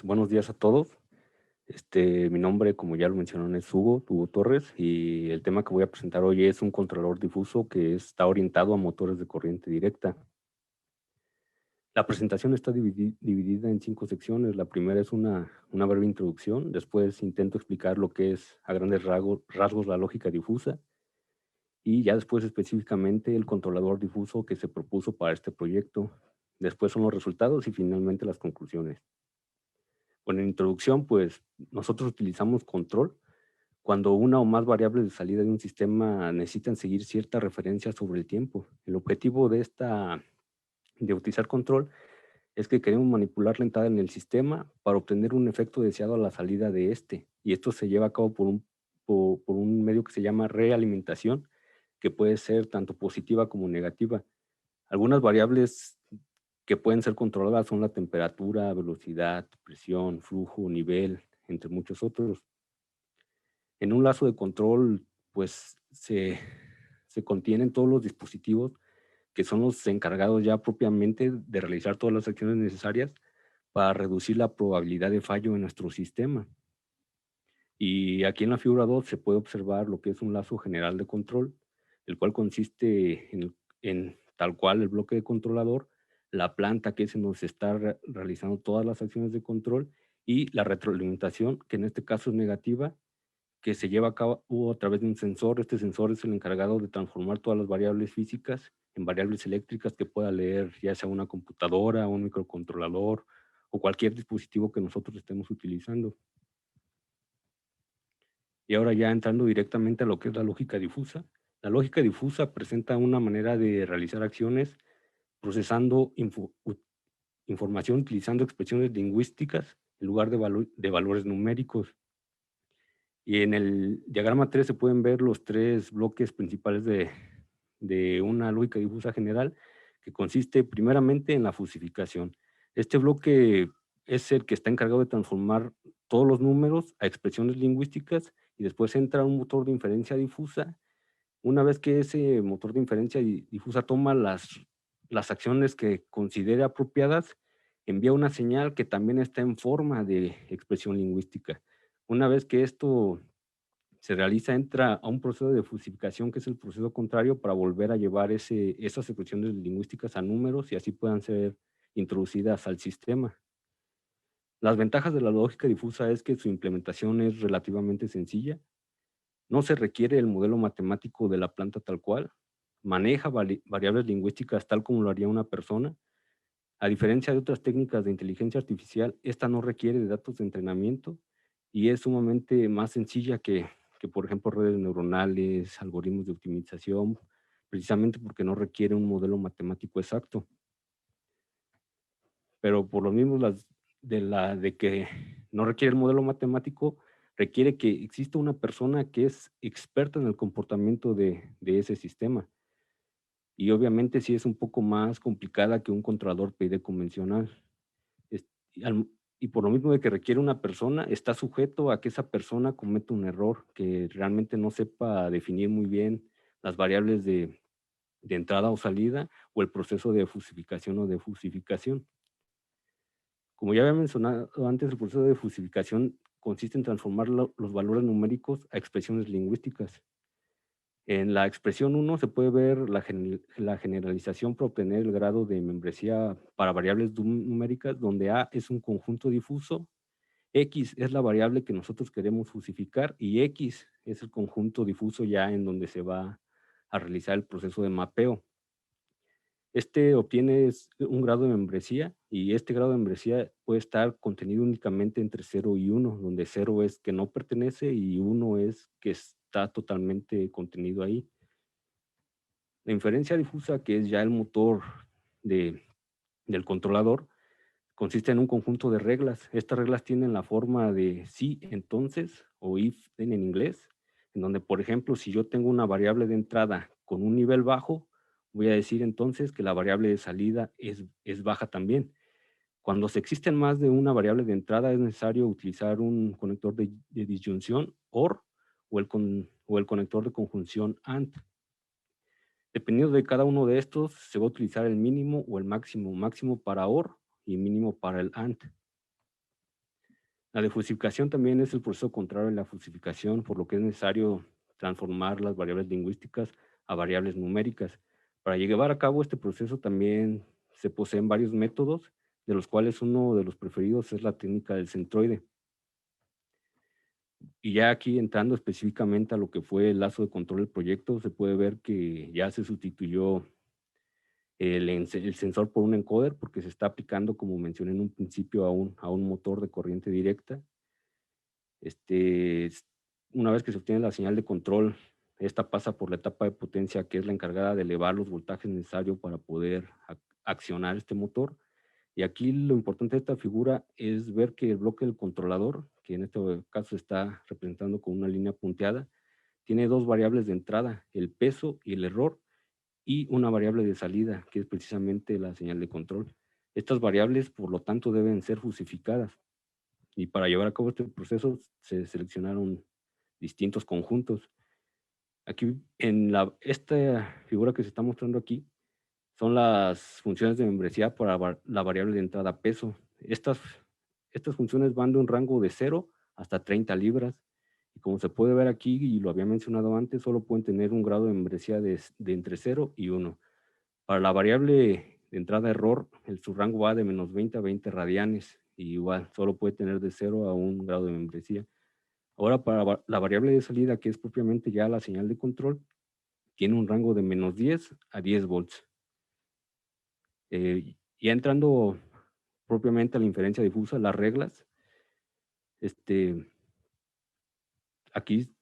buenos días a todos. Mi nombre, como ya lo mencionaron, es Hugo Torres, y el tema que voy a presentar hoy es un controlador difuso que está orientado a motores de corriente directa. La presentación está dividida en 5 secciones. La primera es una breve introducción, después intento explicar lo que es a grandes rasgos la lógica difusa, y ya después específicamente el controlador difuso que se propuso para este proyecto. Después son los resultados y finalmente las conclusiones. Bueno, en introducción, pues nosotros utilizamos control cuando una o más variables de salida de un sistema necesitan seguir cierta referencia sobre el tiempo. El objetivo de utilizar control es que queremos manipular la entrada en el sistema para obtener un efecto deseado a la salida de este. Y esto se lleva a cabo por un medio que se llama realimentación, que puede ser tanto positiva como negativa. Algunas variables que pueden ser controladas son la temperatura, velocidad, presión, flujo, nivel, entre muchos otros. En un lazo de control, pues se contienen todos los dispositivos que son los encargados ya propiamente de realizar todas las acciones necesarias para reducir la probabilidad de fallo en nuestro sistema. Y aquí en la figura 2 se puede observar lo que es un lazo general de control, el cual consiste en tal cual el bloque de controlador, la planta que es en donde se está realizando todas las acciones de control, y la retroalimentación, que en este caso es negativa, que se lleva a cabo a través de un sensor. Este sensor es el encargado de transformar todas las variables físicas en variables eléctricas que pueda leer ya sea una computadora, un microcontrolador o cualquier dispositivo que nosotros estemos utilizando. Y ahora ya entrando directamente a lo que es la lógica difusa. La lógica difusa presenta una manera de realizar acciones procesando información utilizando expresiones lingüísticas en lugar de valores numéricos. Y en el diagrama 3 se pueden ver los 3 bloques principales de una lógica difusa general, que consiste primeramente en la fusificación. Este bloque es el que está encargado de transformar todos los números a expresiones lingüísticas, y después entra un motor de inferencia difusa. Una vez que ese motor de inferencia difusa toma las acciones que considere apropiadas, envía una señal que también está en forma de expresión lingüística. Una vez que esto se realiza, entra a un proceso de fusificación, que es el proceso contrario, para volver a llevar esas expresiones lingüísticas a números y así puedan ser introducidas al sistema. Las ventajas de la lógica difusa es que su implementación es relativamente sencilla, no se requiere el modelo matemático de la planta tal cual, maneja variables lingüísticas tal como lo haría una persona. A diferencia de otras técnicas de inteligencia artificial, esta no requiere de datos de entrenamiento y es sumamente más sencilla que, por ejemplo, redes neuronales, algoritmos de optimización, precisamente porque no requiere un modelo matemático exacto. Pero por lo mismo, de que no requiere el modelo matemático, requiere que exista una persona que es experta en el comportamiento de ese sistema. Y obviamente sí es un poco más complicada que un controlador PID convencional. Es- y, y por lo mismo de que requiere una persona, está sujeto a que esa persona cometa un error, que realmente no sepa definir muy bien las variables de entrada o salida, o el proceso de fusificación o de fusificación. Como ya había mencionado antes, el proceso de fusificación consiste en transformar los valores numéricos a expresiones lingüísticas. En la expresión 1 se puede ver la generalización para obtener el grado de membresía para variables numéricas, donde A es un conjunto difuso, X es la variable que nosotros queremos fusificar y X es el conjunto difuso ya en donde se va a realizar el proceso de mapeo. Obtiene un grado de membresía, y este grado de membresía puede estar contenido únicamente entre 0 y 1, donde 0 es que no pertenece y 1 es que está totalmente contenido ahí. La inferencia difusa, que es ya el motor de, del controlador, consiste en un conjunto de reglas. Estas reglas tienen la forma de sí, entonces, o if en inglés, en donde, por ejemplo, si yo tengo una variable de entrada con un nivel bajo, voy a decir entonces que la variable de salida es baja también. Cuando se existen más de una variable de entrada, es necesario utilizar un conector de disyunción OR o el conector de conjunción AND. Dependiendo de cada uno de estos, se va a utilizar el mínimo o el máximo, máximo para OR y mínimo para el AND. La defusificación también es el proceso contrario a la fusificación, por lo que es necesario transformar las variables lingüísticas a variables numéricas. Para llevar a cabo este proceso también se poseen varios métodos, de los cuales uno de los preferidos es la técnica del centroide. Y ya aquí entrando específicamente a lo que fue el lazo de control del proyecto, se puede ver que ya se sustituyó el sensor por un encoder, porque se está aplicando, como mencioné en un principio, a un motor de corriente directa. Este, una vez que se obtiene la señal de control, esta pasa por la etapa de potencia, que es la encargada de elevar los voltajes necesarios para poder accionar este motor. Y aquí lo importante de esta figura es ver que el bloque del controlador, que en este caso se está representando con una línea punteada, tiene dos variables de entrada, el peso y el error, y una variable de salida, que es precisamente la señal de control. Estas variables, por lo tanto, deben ser fusificadas. Y para llevar a cabo este proceso se seleccionaron distintos conjuntos. Aquí, esta figura que se está mostrando aquí, son las funciones de membresía para la variable de entrada peso. Estas funciones van de un rango de 0 hasta 30 libras. Y como se puede ver aquí, y lo había mencionado antes, solo pueden tener un grado de membresía de entre 0 y 1. Para la variable de entrada error, su rango va de -20 a 20 radianes. Y igual, solo puede tener de 0 a 1 grado de membresía. Ahora, para la variable de salida, que es propiamente ya la señal de control, tiene un rango de -10 a 10 volts. Ya entrando propiamente a la inferencia difusa, las reglas, este, aquí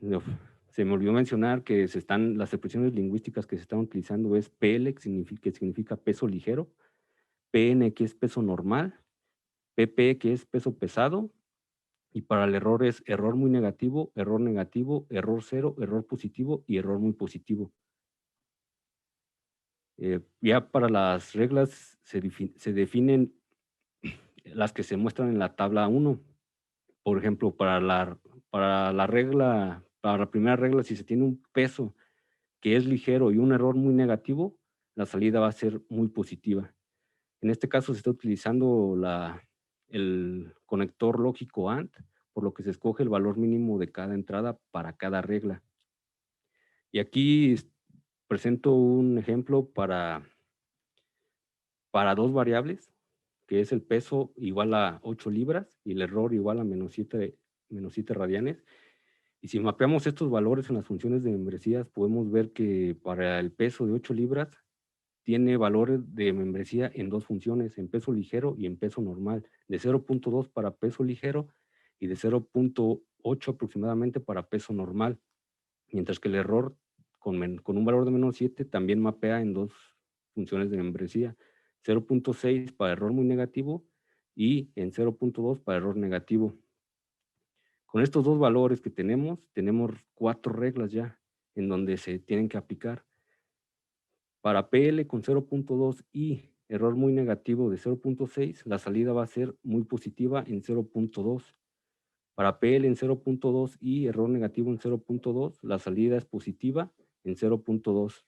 no, se me olvidó mencionar que las expresiones lingüísticas que se están utilizando es PL, que significa peso ligero, PN, que es peso normal, PP, que es peso pesado, y para el error es error muy negativo, error cero, error positivo y error muy positivo. Ya para las reglas se definen las que se muestran en la tabla 1. Por ejemplo, para la primera regla, si se tiene un peso que es ligero y un error muy negativo, la salida va a ser muy positiva. En este caso se está utilizando el conector lógico AND, por lo que se escoge el valor mínimo de cada entrada para cada regla. Y aquí presento un ejemplo para dos variables, que es el peso igual a 8 libras y el error igual a -7 radianes. Y si mapeamos estos valores en las funciones de membresías, podemos ver que para el peso de 8 libras tiene valores de membresía en dos funciones, en peso ligero y en peso normal, de 0.2 para peso ligero y de 0.8 aproximadamente para peso normal, mientras que el error con un valor de -7 también mapea en dos funciones de membresía, 0.6 para error muy negativo y en 0.2 para error negativo. Con estos dos valores que tenemos 4 reglas ya en donde se tienen que aplicar. Para PL con 0.2 y error muy negativo de 0.6, la salida va a ser muy positiva en 0.2. Para PL en 0.2 y error negativo en 0.2, la salida es positiva en 0.2.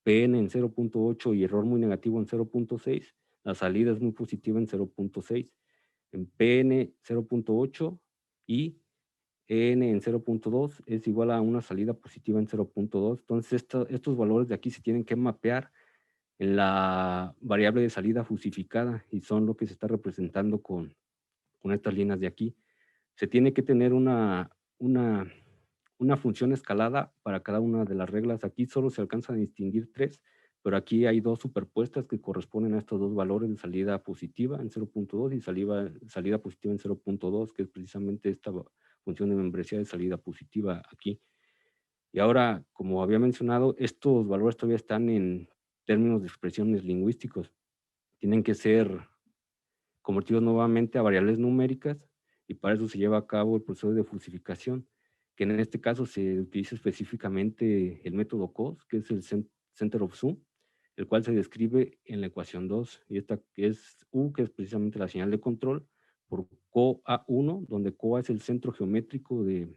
PN en 0.8 y error muy negativo en 0.6, la salida es muy positiva en 0.6. En PN 0.8 y EN en 0.2 es igual a una salida positiva en 0.2. Entonces, estos valores de aquí se tienen que mapear en la variable de salida fusificada y son lo que se está representando con estas líneas de aquí. Se tiene que tener una función escalada para cada una de las reglas. Aquí solo se alcanzan a distinguir 3, pero aquí hay dos superpuestas que corresponden a estos dos valores de salida positiva en 0.2 y salida positiva en 0.2, que es precisamente esta función de membresía de salida positiva aquí. Y ahora, como había mencionado, estos valores todavía están en términos de expresiones lingüísticos. Tienen que ser convertidos nuevamente a variables numéricas y para eso se lleva a cabo el proceso de fusificación, que en este caso se utiliza específicamente el método COS, que es el Center of Zoom, el cual se describe en la ecuación 2, y esta que es U, que es precisamente la señal de control, por COA1, donde COA es el centro geométrico de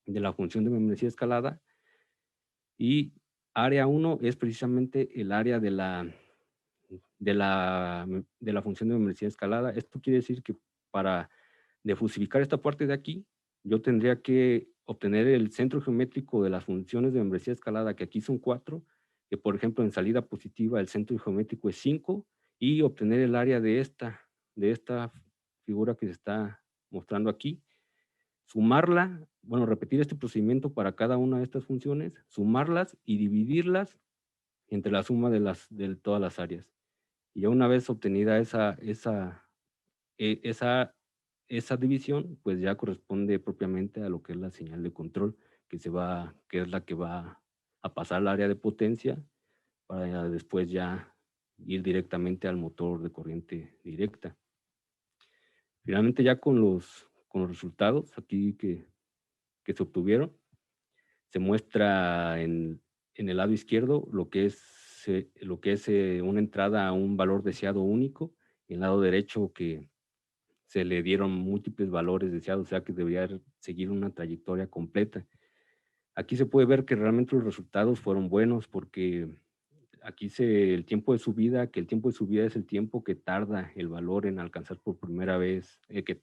la función de membresía escalada, y área 1 es precisamente el área de la función de membresía escalada. Esto quiere decir que para De fusificar esta parte de aquí, yo tendría que obtener el centro geométrico de las funciones de membresía escalada, que aquí son 4, que por ejemplo en salida positiva el centro geométrico es 5, y obtener el área de esta figura que se está mostrando aquí, sumarla, bueno, repetir este procedimiento para cada una de estas funciones, sumarlas y dividirlas entre la suma de todas las áreas. Y ya una vez obtenida esa esa división, pues ya corresponde propiamente a lo que es la señal de control, que es la que va a pasar al área de potencia para después ya ir directamente al motor de corriente directa. Finalmente, ya con los resultados aquí que se obtuvieron, se muestra en el lado izquierdo lo que es una entrada a un valor deseado único, y en el lado derecho que se le dieron múltiples valores deseados, o sea que debería seguir una trayectoria completa. Aquí se puede ver que realmente los resultados fueron buenos porque aquí el tiempo de subida, que el tiempo de subida es el tiempo que tarda el valor en alcanzar por primera vez, que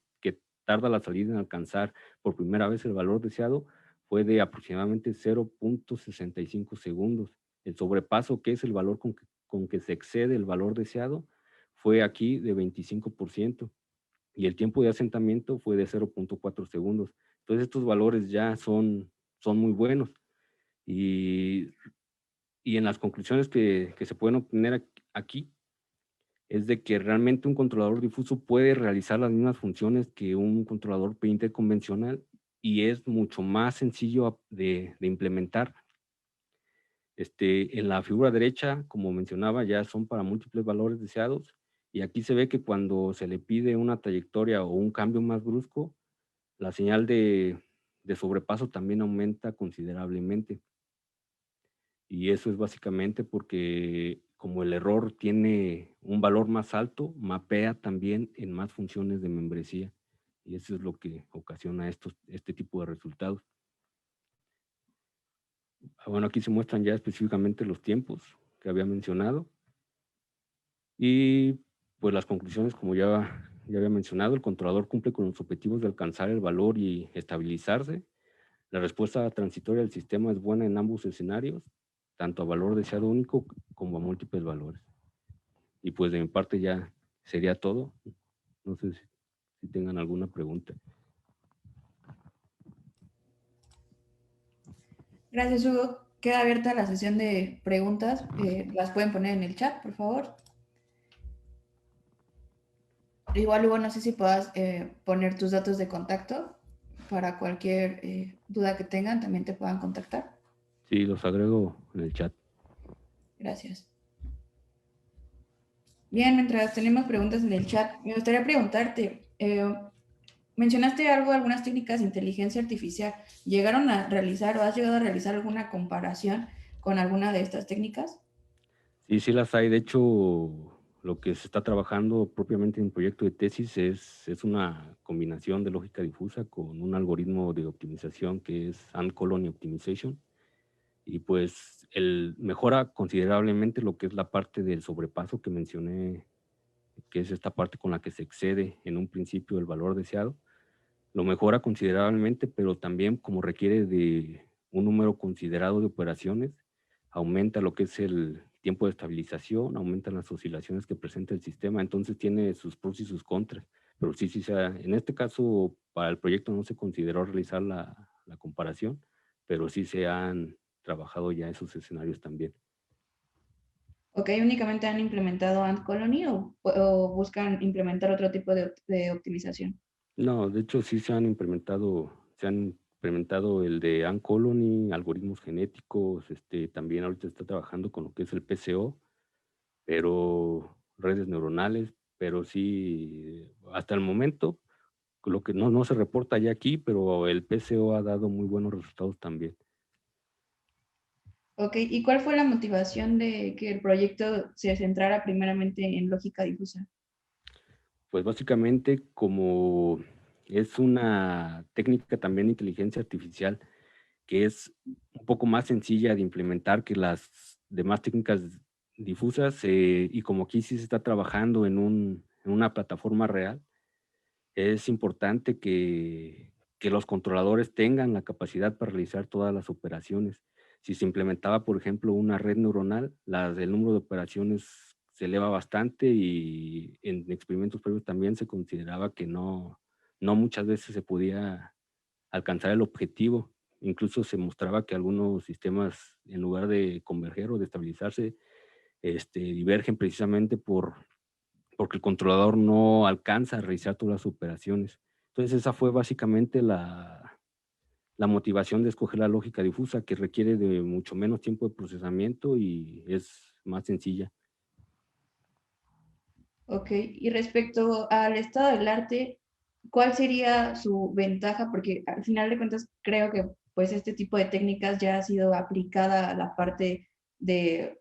tarda la salida en alcanzar por primera vez el valor deseado, fue de aproximadamente 0.65 segundos. El sobrepaso, que es el valor con que se excede el valor deseado, fue aquí de 25%. Y el tiempo de asentamiento fue de 0.4 segundos. Entonces estos valores ya son muy buenos. Y, y en las conclusiones que se pueden obtener aquí es de que realmente un controlador difuso puede realizar las mismas funciones que un controlador PIN convencional, y es mucho más sencillo de implementar. En la figura derecha, como mencionaba, ya son para múltiples valores deseados, y aquí se ve que cuando se le pide una trayectoria o un cambio más brusco, la señal de sobrepaso también aumenta considerablemente. Y eso es básicamente porque como el error tiene un valor más alto, mapea también en más funciones de membresía. Y eso es lo que ocasiona este tipo de resultados. Bueno, aquí se muestran ya específicamente los tiempos que había mencionado. Y pues las conclusiones, como ya había mencionado, el controlador cumple con los objetivos de alcanzar el valor y estabilizarse. La respuesta transitoria del sistema es buena en ambos escenarios, tanto a valor deseado único como a múltiples valores. Y pues de mi parte ya sería todo. No sé si tengan alguna pregunta. Gracias, Hugo. Queda abierta la sesión de preguntas. Las pueden poner en el chat, por favor. Igual, Hugo, no sé si puedas poner tus datos de contacto para cualquier duda que tengan, también te puedan contactar. Sí, los agrego en el chat. Gracias. Bien, mientras tenemos preguntas en el chat, me gustaría preguntarte, mencionaste algo, algunas técnicas de inteligencia artificial. ¿Llegaron a realizar o has llegado a realizar alguna comparación con alguna de estas técnicas? Sí las hay. De hecho, lo que se está trabajando propiamente en un proyecto de tesis es una combinación de lógica difusa con un algoritmo de optimización que es Ant Colony Optimization. Y pues mejora considerablemente lo que es la parte del sobrepaso que mencioné, que es esta parte con la que se excede en un principio el valor deseado. Lo mejora considerablemente, pero también como requiere de un número considerado de operaciones, aumenta lo que es el tiempo de estabilización, aumentan las oscilaciones que presenta el sistema, entonces tiene sus pros y sus contras. Pero sí, en este caso, para el proyecto no se consideró realizar la comparación, pero sí se han trabajado ya esos escenarios también. ¿Ok? ¿Únicamente han implementado Ant Colony o buscan implementar otro tipo de optimización? No, de hecho sí se han implementado el de Ant Colony, algoritmos genéticos, también ahorita está trabajando con lo que es el PCO, pero redes neuronales, pero sí, hasta el momento, lo que no se reporta ya aquí, pero el PCO ha dado muy buenos resultados también. ¿Ok? ¿Y cuál fue la motivación de que el proyecto se centrara primeramente en lógica difusa? Pues básicamente como es una técnica también de inteligencia artificial que es un poco más sencilla de implementar que las demás técnicas difusas, y como aquí sí se está trabajando en una plataforma real, es importante que los controladores tengan la capacidad para realizar todas las operaciones. Si se implementaba, por ejemplo, una red neuronal, el número de operaciones se eleva bastante y en experimentos previos también se consideraba que no muchas veces se podía alcanzar el objetivo. Incluso se mostraba que algunos sistemas, en lugar de converger o de estabilizarse, divergen precisamente porque el controlador no alcanza a realizar todas las operaciones. Entonces, esa fue básicamente la motivación de escoger la lógica difusa, que requiere de mucho menos tiempo de procesamiento y es más sencilla. Ok, y respecto al estado del arte, ¿cuál sería su ventaja? Porque al final de cuentas creo que pues este tipo de técnicas ya ha sido aplicada a la parte de,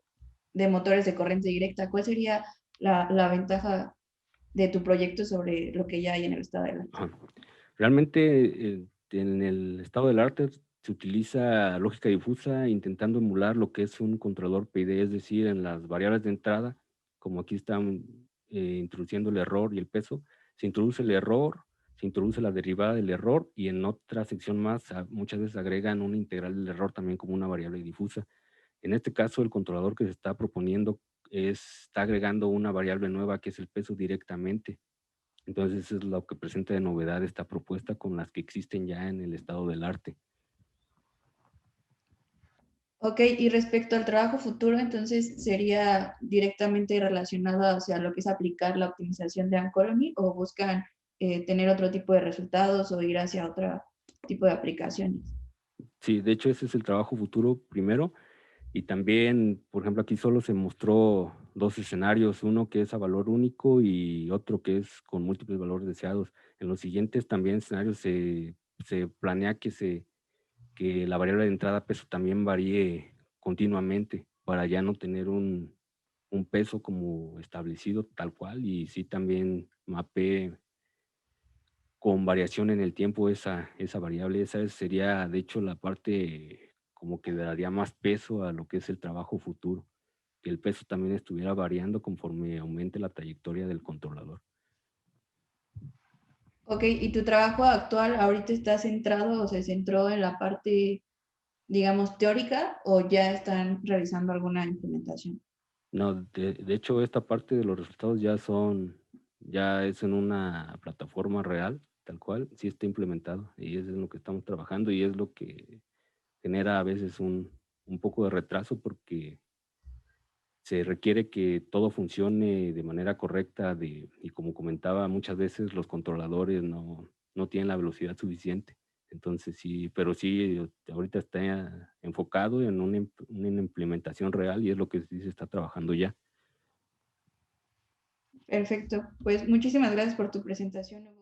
de motores de corriente directa. ¿Cuál sería la ventaja de tu proyecto sobre lo que ya hay en el estado del arte? Ajá. Realmente, en el estado del arte se utiliza lógica difusa intentando emular lo que es un controlador PID, es decir, en las variables de entrada, como aquí están introduciendo el error y el peso, se introduce el error, se introduce la derivada del error y en otra sección más muchas veces agregan una integral del error también como una variable difusa. En este caso, el controlador que se está proponiendo está agregando una variable nueva que es el peso directamente. Entonces, eso es lo que presenta de novedad esta propuesta con las que existen ya en el estado del arte. Ok, y respecto al trabajo futuro, entonces sería directamente relacionado hacia lo que es aplicar la optimización de Ancolony o buscan tener otro tipo de resultados o ir hacia otro tipo de aplicaciones. Sí, de hecho, ese es el trabajo futuro primero. Y también, por ejemplo, aquí solo se mostró dos escenarios, uno que es a valor único y otro que es con múltiples valores deseados. En los siguientes también escenarios se planea que la variable de entrada peso también varíe continuamente para ya no tener un peso como establecido tal cual y sí también mapee con variación en el tiempo esa variable. Esa sería, de hecho, la parte como que le daría más peso a lo que es el trabajo futuro, que el peso también estuviera variando conforme aumente la trayectoria del controlador. Ok, ¿y tu trabajo actual ahorita está centrado o se centró en la parte, digamos, teórica o ya están realizando alguna implementación? No, de hecho, esta parte de los resultados ya es en una plataforma real, tal cual, sí está implementado y es en lo que estamos trabajando y es lo que genera a veces un poco de retraso porque se requiere que todo funcione de manera correcta y como comentaba, muchas veces los controladores no tienen la velocidad suficiente. Entonces sí, pero sí, ahorita está enfocado en una implementación real y es lo que sí se está trabajando ya. Perfecto, pues muchísimas gracias por tu presentación.